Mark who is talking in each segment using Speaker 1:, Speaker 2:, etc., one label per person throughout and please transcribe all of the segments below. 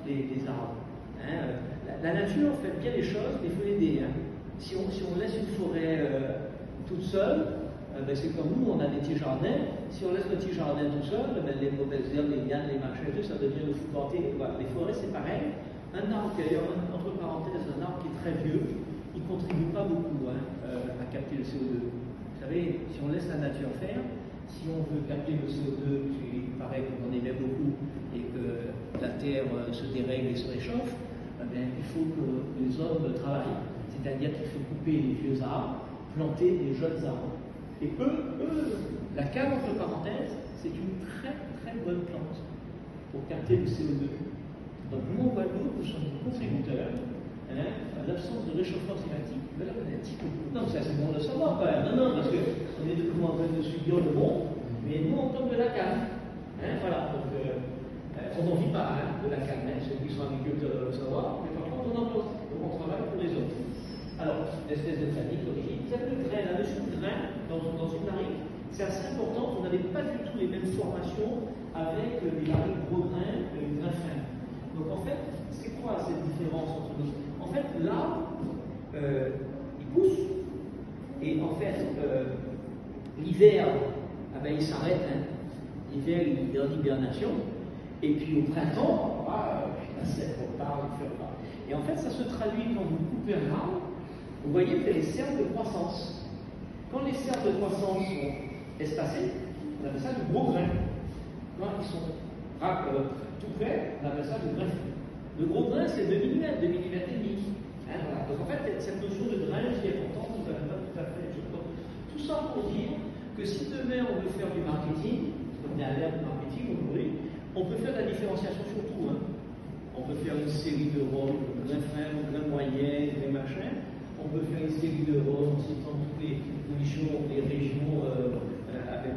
Speaker 1: les arbres. Hein. La nature fait bien les choses, mais il faut l'aider. Hein. Si on laisse une forêt toute seule, ben c'est comme nous, on a des petits jardins. Si on laisse le petit jardin tout seul, ben les mauvaises herbes, les lianes, les machins, tout, ça devient le foutoir. Voilà. Les forêts, c'est pareil. Un arbre, entre parenthèses, un arbre qui est très vieux, il ne contribue pas beaucoup à capter le CO2. Vous savez, si on laisse la nature faire, si on veut capter le CO2, il paraît qu'on en émet beaucoup et que la Terre se dérègle et se réchauffe, ben, il faut que les hommes travaillent. C'est-à-dire qu'il faut couper les vieux arbres, planter des jeunes arbres. Et la canne, entre parenthèses, c'est une très très bonne plante pour capter le CO2. Donc nous, en Guadeloupe, nous sommes contributeurs à l'absence de réchauffement climatique de la planète. Non, ça c'est bon de savoir quand même. Non, parce qu'on est en train de subir le monde, mais nous on tombe de la canne. Voilà, donc on n'en vit pas de la canne, ceux qui sont agriculteurs doivent le savoir, mais par contre on en pose, donc on travaille pour les autres. Alors, l'espèce de famille d'origine, vous avez le grain, la notion de grain dans une barrique, c'est assez important, vous n'avez pas du tout les mêmes formations avec des barriques gros grains et des grains fins. Donc en fait, c'est quoi cette différence entre nous? En fait, l'arbre, il pousse, et en fait, l'hiver, il s'arrête, l'hiver il est en hibernation, et puis au printemps, la sève repart, il fait repart. Et en fait, ça se traduit quand vous coupez un arbre, vous voyez qu'il y a les cercles de croissance. Quand les cercles de croissance sont espacés, on appelle ça du gros grain. Quand ils sont tout près, on appelle ça du grain fin. Le gros grain, c'est 2 mm, 2 mm et demi. Voilà. Donc en fait, cette notion de grain qui est importante, nous n'avons pas tout à fait. Tout ça pour dire que si demain on veut faire du marketing, comme il y a l'ère du marketing aujourd'hui, on peut faire de la différenciation sur tout. On peut faire une série de rôles, grain fin, grain moyen, grain machin. On peut faire une série de rôles en citant toutes les régions avec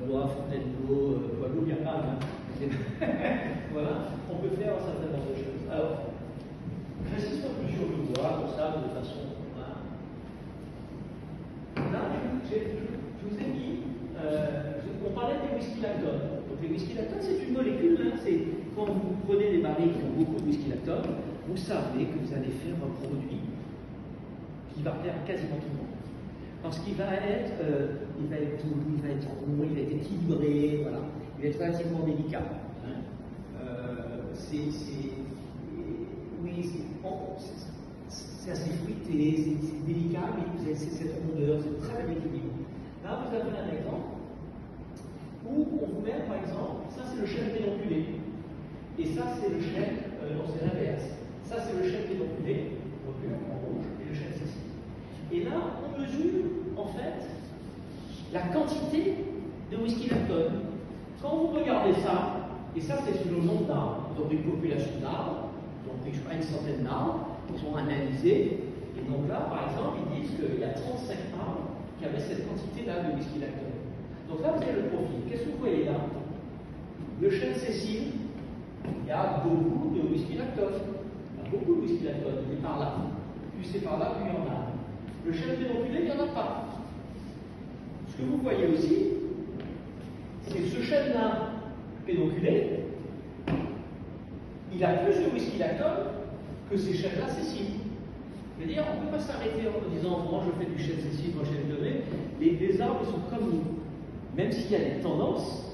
Speaker 1: Blois, Fontainebleau, Guadeloupe, il n'y a pas. Voilà, on peut faire un certain nombre de choses. Alors, j'insiste un peu sur le bois, comme ça, de façon. Là, je vous ai mis, on parlait des whisky lactone. Donc, les whisky lactone, c'est une molécule, c'est quand vous prenez des barils qui ont beaucoup de whisky lactone, vous savez que vous allez faire un produit qui va plaire à quasiment tout le monde. Parce qu'il va être doux, il va être rond, il va être équilibré, voilà. Il va être relativement délicat. C'est assez fruité, c'est délicat, mais vous avez cette rondeur, c'est très bien équilibré. Là, vous avez un exemple où on vous met, par exemple, ça c'est le chêne pédonculé, et ça c'est le chêne, non c'est l'inverse. Ça c'est le chêne pédonculé, en rouge, et le chêne cécile. Et là, on mesure, en fait, la quantité de whisky lactone. Quand vous regardez ça, et ça c'est sur le nombre d'arbres, ils ont pris une population d'arbres, ils ont pris, je crois, une centaine d'arbres, ils ont analysé, et donc là, par exemple, ils disent qu'il y a 35 arbres qui avaient cette quantité-là de whisky lactone. Donc là, vous avez le profil. Qu'est-ce que vous voyez là? Le chêne cécile, il y a beaucoup de whisky lactone. Il y a beaucoup de whisky lactone, il est par là. Puis c'est par là, puis il y en a. Le chêne pédonculé, il n'y en a pas. Ce que vous voyez aussi, c'est que ce chêne-là pédonculé, il a plus de whisky lactone que ces chênes-là céciles. Je veux dire, on ne peut pas s'arrêter en disant moi je fais du chêne cécile, moi chêne pédonculé. Les arbres sont comme nous. Même s'il y a des tendances,